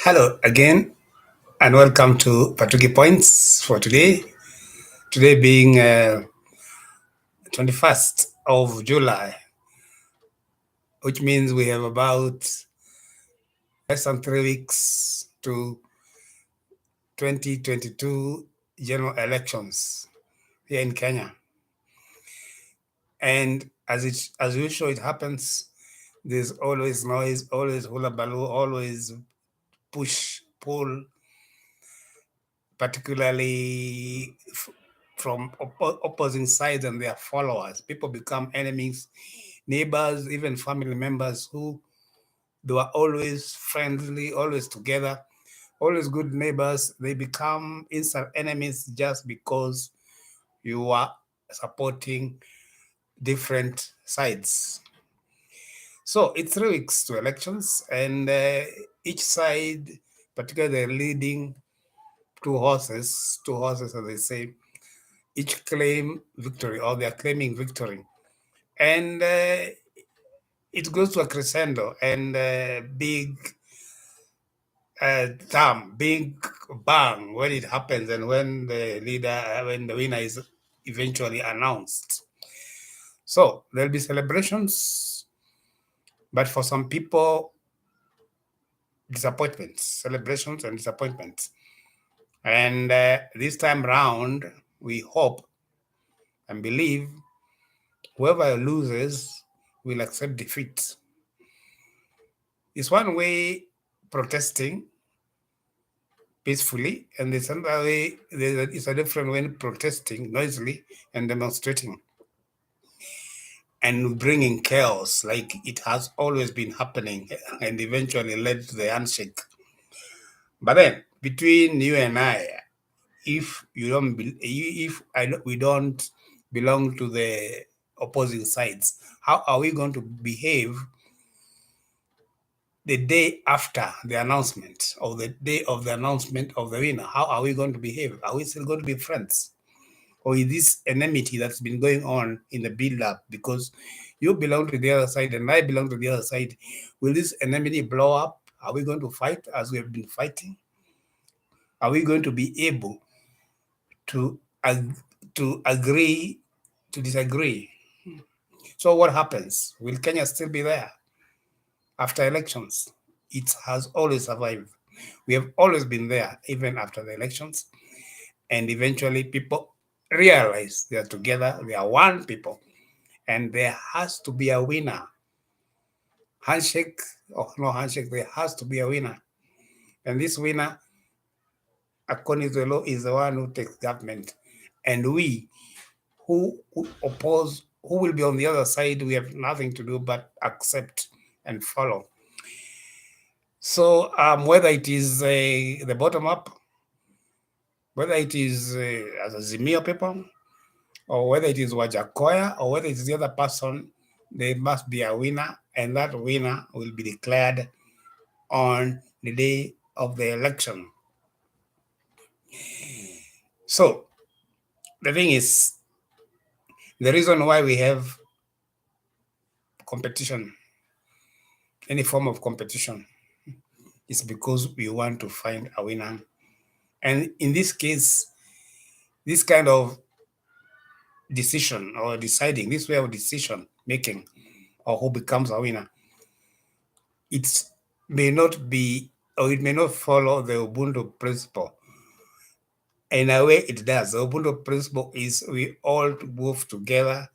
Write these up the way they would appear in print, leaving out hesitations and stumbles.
Hello again, and welcome to PATUGI Points for today. Today being 21st of July, which means we have about less than 3 weeks to 2022 general elections here in Kenya. And as usual, it happens. There's always noise, always hula baloo, always push, pull, particularly from opposing sides and their followers. People become enemies, neighbors, even family members who they were always friendly, always together, always good neighbors. They become instant enemies just because you are supporting different sides. So it's 3 weeks to elections, and each side, particularly the leading two horses, as they say, each claim victory, or they're claiming victory. And it goes to a crescendo and big big bang when it happens and when when the winner is eventually announced. So there'll be celebrations, but for some people, disappointments, celebrations and disappointments. And this time round, we hope and believe whoever loses will accept defeat. It's one way protesting peacefully, and there's another way, it's a different way protesting noisily and demonstrating and bringing chaos like it has always been happening and eventually led to the handshake. But then, between you and I, if you don't, we don't belong to the opposing sides, how are we going to behave the day after the announcement, or the day of the announcement of the winner? How are we going to behave? Are we still going to be friends? Or is this enmity that's been going on in the build-up because you belong to the other side and I belong to the other side? Will this enmity blow up? Are we going to fight as we have been fighting? Are we going to be able to agree to disagree? So what happens? Will Kenya still be there after elections? It has always survived. We have always been there, even after the elections. And eventually people realize they are together, they are one people, and there has to be a winner. Handshake or no handshake, there has to be a winner. And this winner, according to the law, is the one who takes government. And we who oppose, who will be on the other side, we have nothing to do but accept and follow. So whether it is the bottom up, whether it is as a Zimio people, or whether it is Wajakoya, or whether it is the other person, there must be a winner, and that winner will be declared on the day of the election. So the thing is, the reason why we have competition, any form of competition, is because we want to find a winner. And in this case, this kind of decision or deciding, this way of decision making, or who becomes a winner, it may not be, or it may not follow the Ubuntu principle. In a way, it does. The Ubuntu principle is we all move together.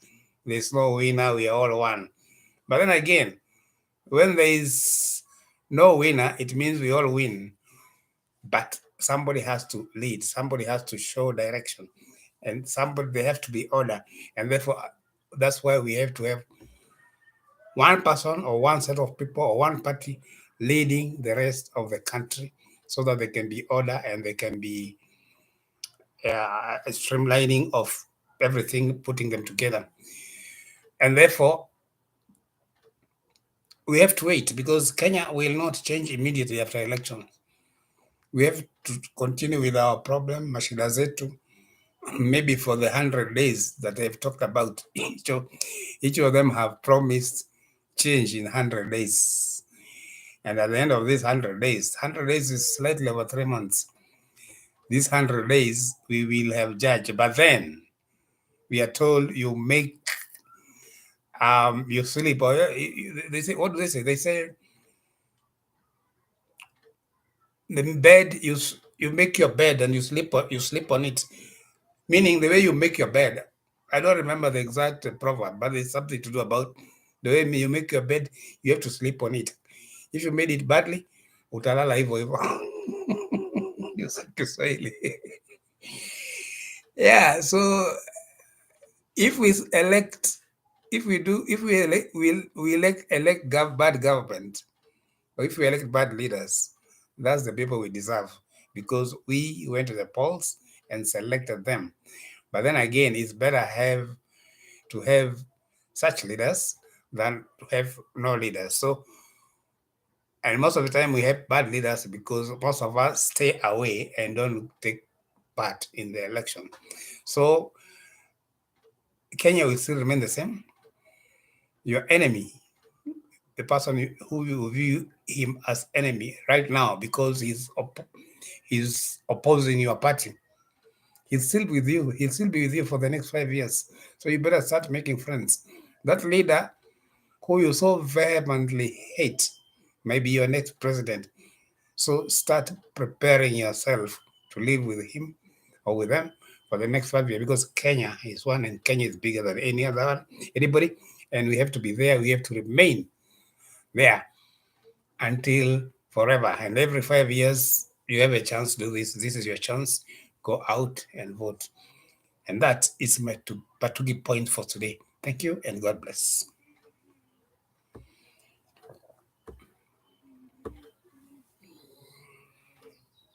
There's no winner, we are all one. But then again, when there is no winner, it means we all win. But somebody has to lead, somebody has to show direction, and they have to be order. And therefore, that's why we have to have one person or one set of people or one party leading the rest of the country, so that there can be order and there can be a streamlining of everything, putting them together. And therefore, we have to wait, because Kenya will not change immediately after election. We have to continue with our problem, mashida zetu, maybe for the 100 days that they've talked about. Each of them have promised change in 100 days. And at the end of these 100 days is slightly over 3 months. These 100 days, we will have judged. But then we are told you sleep. Or they say, what do they say? They say the bed, you make your bed and you sleep on it. Meaning the way you make your bed. I don't remember the exact proverb, but it's something to do about the way you make your bed, you have to sleep on it. If you made it badly, utalala hivyo hivyo. You said Kiswahili. Yeah, so if we elect, if we do, if we elect, we elect bad government, or if we elect bad leaders, that's the people we deserve because we went to the polls and selected them. But then again, it's better to have such leaders than to have no leaders. So, and most of the time we have bad leaders because most of us stay away and don't take part in the election. So Kenya will still remain the same. Your enemy, the person who you view him as enemy right now because he's opposing your party, he'll still with you. He'll still be with you for the next 5 years. So you better start making friends. That leader who you so vehemently hate may be your next president. So start preparing yourself to live with him or with them for the next 5 years because Kenya is one and Kenya is bigger than anybody. And we have to be there. We have to remain there until forever. And every 5 years, you have a chance to do this. This is your chance. Go out and vote. And that is my Patugi point for today. Thank you and God bless.